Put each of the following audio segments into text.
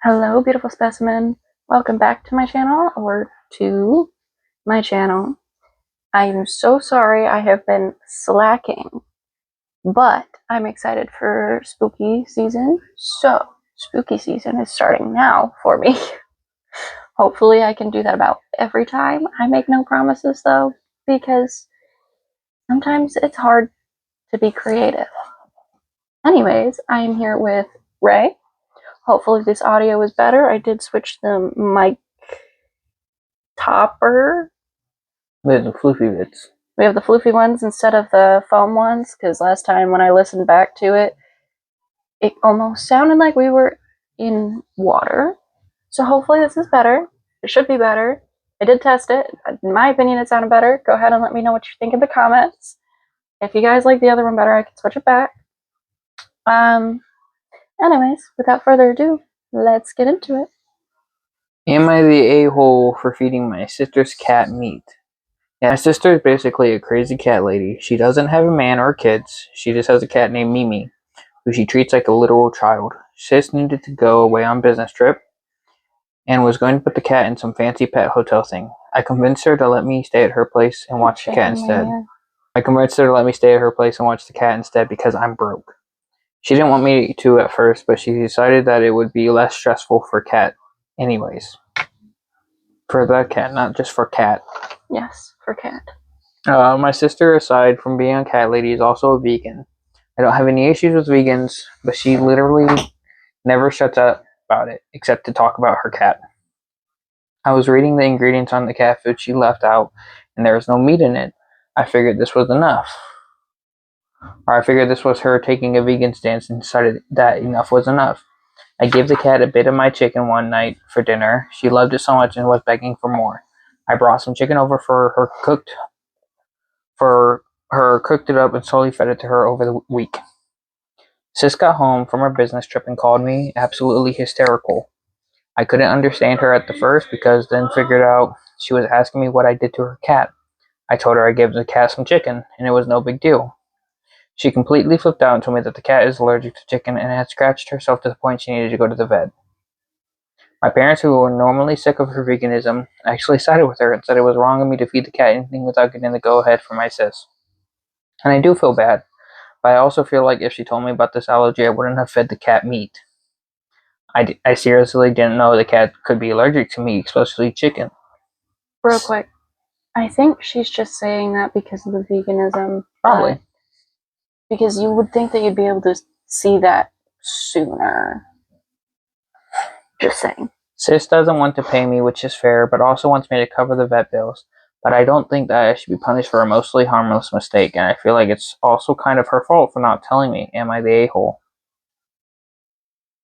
Hello, beautiful specimen. Welcome back to my channel, or to my channel. I am so sorry I have been slacking, but I'm excited for spooky season. So, spooky season is starting now for me. Hopefully I can do that about every time. I make no promises though, because sometimes it's hard to be creative. Anyways, I am here with Ray. Hopefully this audio is better. I did switch the mic topper. We have the floofy bits. We have the floofy ones instead of the foam ones, because last time when I listened back to it, it almost sounded like we were in water. So hopefully this is better. It should be better. I did test it. In my opinion, it sounded better. Go ahead and let me know what you think in the comments. If you guys like the other one better, I can switch it back. Anyways, without further ado, let's get into it. Am I the a-hole for feeding my sister's cat meat? Yeah, my sister is basically a crazy cat lady. She doesn't have a man or kids. She just has a cat named Mimi, who she treats like a literal child. Sis needed to go away on business trip and was going to put the cat in some fancy pet hotel thing. I convinced her to let me stay at her place and watch the cat instead. I convinced her to let me stay at her place and watch the cat instead because I'm broke. She didn't want me to at first, but she decided that it would be less stressful for cat anyways. For the cat, not just for cat. Yes, for cat. My sister, aside from being a cat lady, is also a vegan. I don't have any issues with vegans, but she literally never shuts up about it, except to talk about her cat. I was reading the ingredients on the cat food she left out, and there was no meat in it. I figured this was enough. Or I figured this was her taking a vegan stance and decided that enough was enough. I gave the cat a bit of my chicken one night for dinner. She loved it so much and was begging for more. I brought some chicken over cooked it up and slowly fed it to her over the week. Sis got home from her business trip and called me absolutely hysterical. I couldn't understand her at the first because then figured out she was asking me what I did to her cat. I told her I gave the cat some chicken and it was no big deal. She completely flipped out and told me that the cat is allergic to chicken and had scratched herself to the point she needed to go to the vet. My parents, who were normally sick of her veganism, actually sided with her and said it was wrong of me to feed the cat anything without getting the go-ahead from my sis. And I do feel bad, but I also feel like if she told me about this allergy, I wouldn't have fed the cat meat. I seriously didn't know the cat could be allergic to meat, especially chicken. Real quick, I think she's just saying that because of the veganism. Probably. Because you would think that you'd be able to see that sooner. Just saying. Sis doesn't want to pay me, which is fair, but also wants me to cover the vet bills. But I don't think that I should be punished for a mostly harmless mistake, and I feel like it's also kind of her fault for not telling me. Am I the a-hole?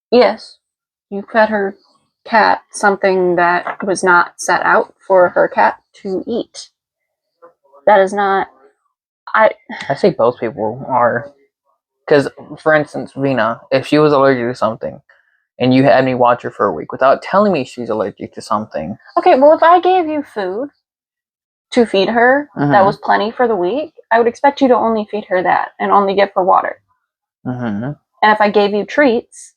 Yes. You fed her cat something that was not set out for her cat to eat. That is not... I say both people are. Because, for instance, Vina, if she was allergic to something, and you had me watch her for a week without telling me she's allergic to something. Okay, well, if I gave you food to feed her that was plenty for the week, I would expect you to only feed her that and only give her water. And if I gave you treats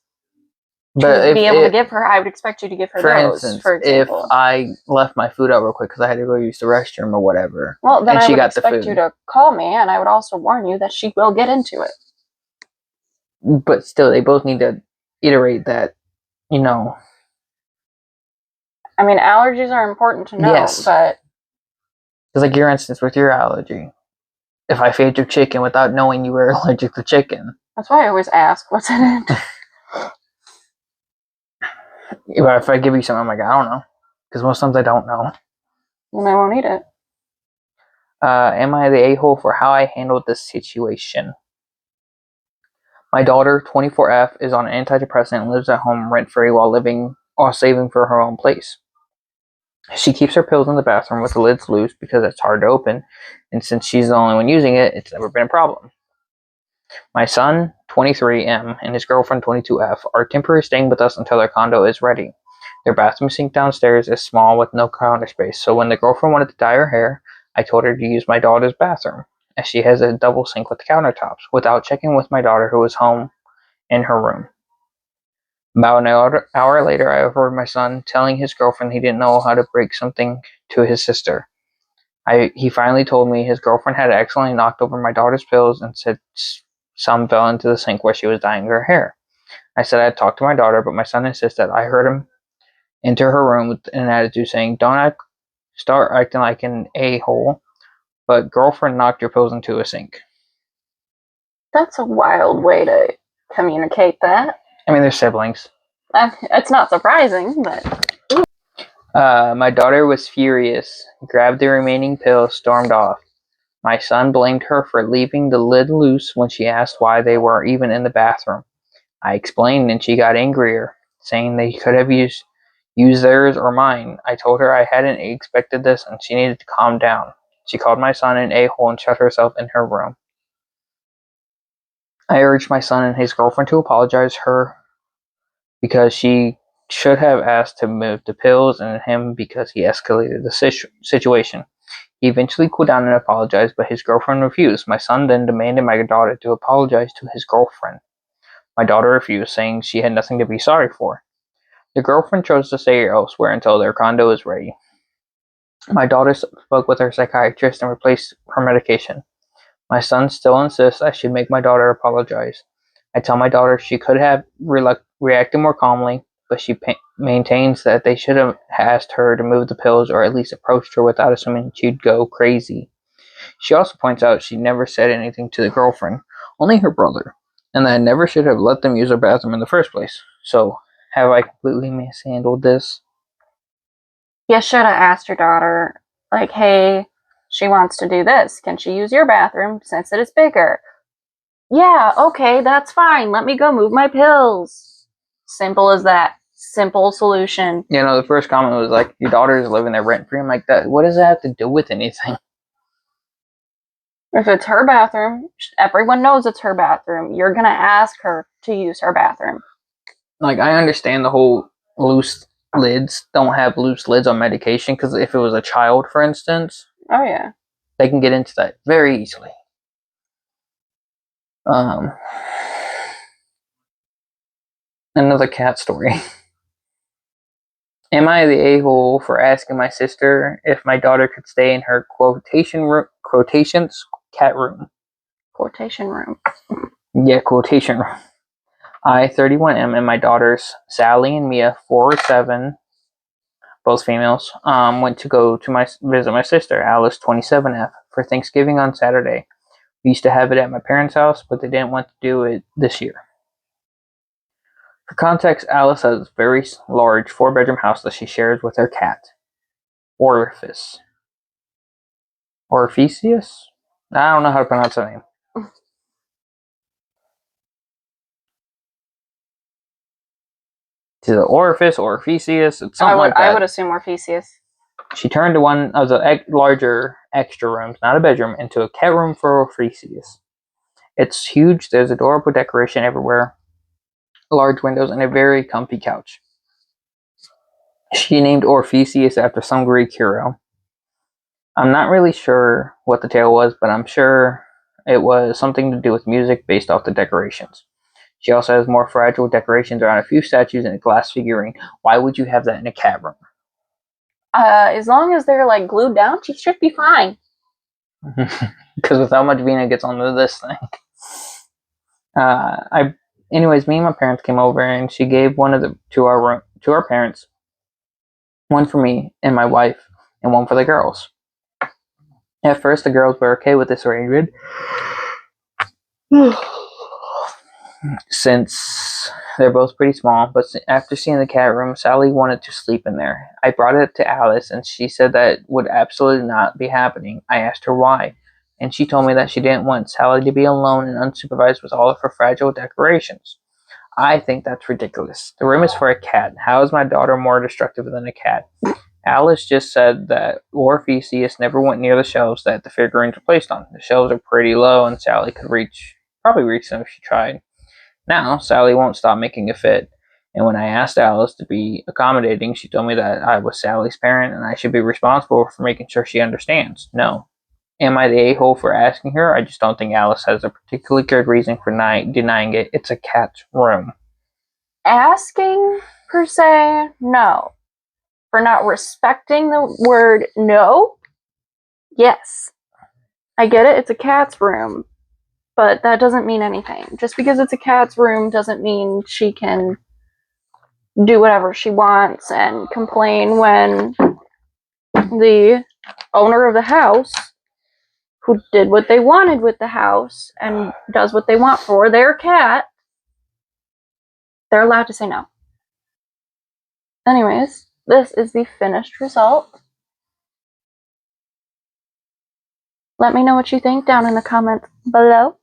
to be able to give her, I would expect you to give her those, for example. If I left my food out real quick because I had to go use the restroom or whatever, well, then I would expect you to call me, and I would also warn you that she will get into it. But still, they both need to iterate that, you know. I mean, allergies are important to know, yes. But... Because, like, your instance with your allergy. If I fed you chicken without knowing you were allergic to chicken. That's why I always ask, what's in it? If I give you something, I'm like, I don't know. Because most times I don't know. Then I won't eat it. Am I the a-hole for how I handled this situation? My daughter, 24F, is on an antidepressant and lives at home rent-free while saving for her own place. She keeps her pills in the bathroom with the lids loose because it's hard to open, and since she's the only one using it, it's never been a problem. My son, 23M, and his girlfriend, 22F, are temporarily staying with us until their condo is ready. Their bathroom sink downstairs is small with no counter space, so when the girlfriend wanted to dye her hair, I told her to use my daughter's bathroom, as she has a double sink with countertops, without checking with my daughter who was home in her room. About an hour later, I overheard my son telling his girlfriend he didn't know how to break something to his sister. He finally told me his girlfriend had accidentally knocked over my daughter's pills and said some fell into the sink where she was dyeing her hair. I said I had talked to my daughter, but my son insisted. I heard him enter her room with an attitude saying, "Don't start acting like an a-hole, but girlfriend knocked your pills into a sink." That's a wild way to communicate that. I mean, they're siblings. It's not surprising, but... My daughter was furious, grabbed the remaining pills, stormed off. My son blamed her for leaving the lid loose when she asked why they were even in the bathroom. I explained and she got angrier, saying they could have used theirs or mine. I told her I hadn't expected this and she needed to calm down. She called my son an a-hole and shut herself in her room. I urged my son and his girlfriend to apologize her because she should have asked to move the pills and him because he escalated the situation. He eventually cooled down and apologized, but his girlfriend refused. My son then demanded my daughter to apologize to his girlfriend. My daughter refused, saying she had nothing to be sorry for. The girlfriend chose to stay elsewhere until their condo was ready. My daughter spoke with her psychiatrist and replaced her medication. My son still insists I should make my daughter apologize. I tell my daughter she could have reacted more calmly, but she maintains that they should have asked her to move the pills or at least approached her without assuming she'd go crazy. She also points out she never said anything to the girlfriend, only her brother, and that I never should have let them use her bathroom in the first place. So, have I completely mishandled this? You should have asked your daughter, like, hey, she wants to do this. Can she use your bathroom since it is bigger? Yeah, okay, that's fine. Let me go move my pills. Simple as that. Simple solution. You know, the first comment was like, your daughter is living there rent free. I'm like, that. What does that have to do with anything? If it's her bathroom, everyone knows it's her bathroom. You're gonna ask her to use her bathroom. Like, I understand the whole loose lids don't have loose lids on medication because if it was a child, for instance, oh yeah, they can get into that very easily. Another cat story. Am I the a-hole for asking my sister if my daughter could stay in her quotations cat room? Quotation room. Yeah, quotation room. I, 31M, and my daughters, Sally and Mia, 4 or 7, both females, went to go to visit my sister, Alice, 27F, for Thanksgiving on Saturday. We used to have it at my parents' house, but they didn't want to do it this year. For context, Alice has a very large 4-bedroom house that she shares with her cat, Orifice. Orificius? I don't know how to pronounce her name. It's either Orifice or Orificius. It's something like that. I would assume Orpheus. She turned one of the larger extra rooms, not a bedroom, into a cat room for Orpheus. It's huge. There's adorable decoration everywhere, large windows, and a very comfy couch. She named Orpheus after some Greek hero. I'm not really sure what the tale was, but I'm sure it was something to do with music based off the decorations. She also has more fragile decorations around a few statues and a glass figurine. Why would you have that in a cat room? As long as they're like glued down, she should be fine. Because with how much Vina gets onto this thing. Anyways, me and my parents came over and she gave one of the to our parents, one for me and my wife, and one for the girls. At first, the girls were okay with this arrangement, since they're both pretty small, but after seeing the cat room, Sally wanted to sleep in there. I brought it to Alice, and she said that would absolutely not be happening. I asked her why, and she told me that she didn't want Sally to be alone and unsupervised with all of her fragile decorations. I think that's ridiculous. The room is for a cat. How is my daughter more destructive than a cat? Alice just said that Orpheus never went near the shelves that the figurines were placed on. The shelves are pretty low, and Sally could probably reach them if she tried. Now, Sally won't stop making a fit, and when I asked Alice to be accommodating, she told me that I was Sally's parent and I should be responsible for making sure she understands. No. Am I the a-hole for asking her? I just don't think Alice has a particularly good reason for denying it. It's a cat's room. asking, per se, no. For not respecting the word no, yes. I get it, it's a cat's room, but that doesn't mean anything. Just because it's a cat's room doesn't mean she can do whatever she wants and complain when the owner of the house, who did what they wanted with the house and does what they want for their cat, they're allowed to say no. Anyways, this is the finished result. Let me know what you think down in the comments below,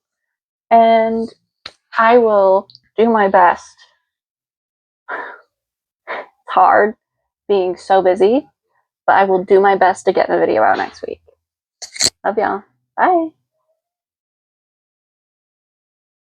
and I will do my best. It's hard being so busy, but I will do my best to get the video out next week. Love y'all. Bye.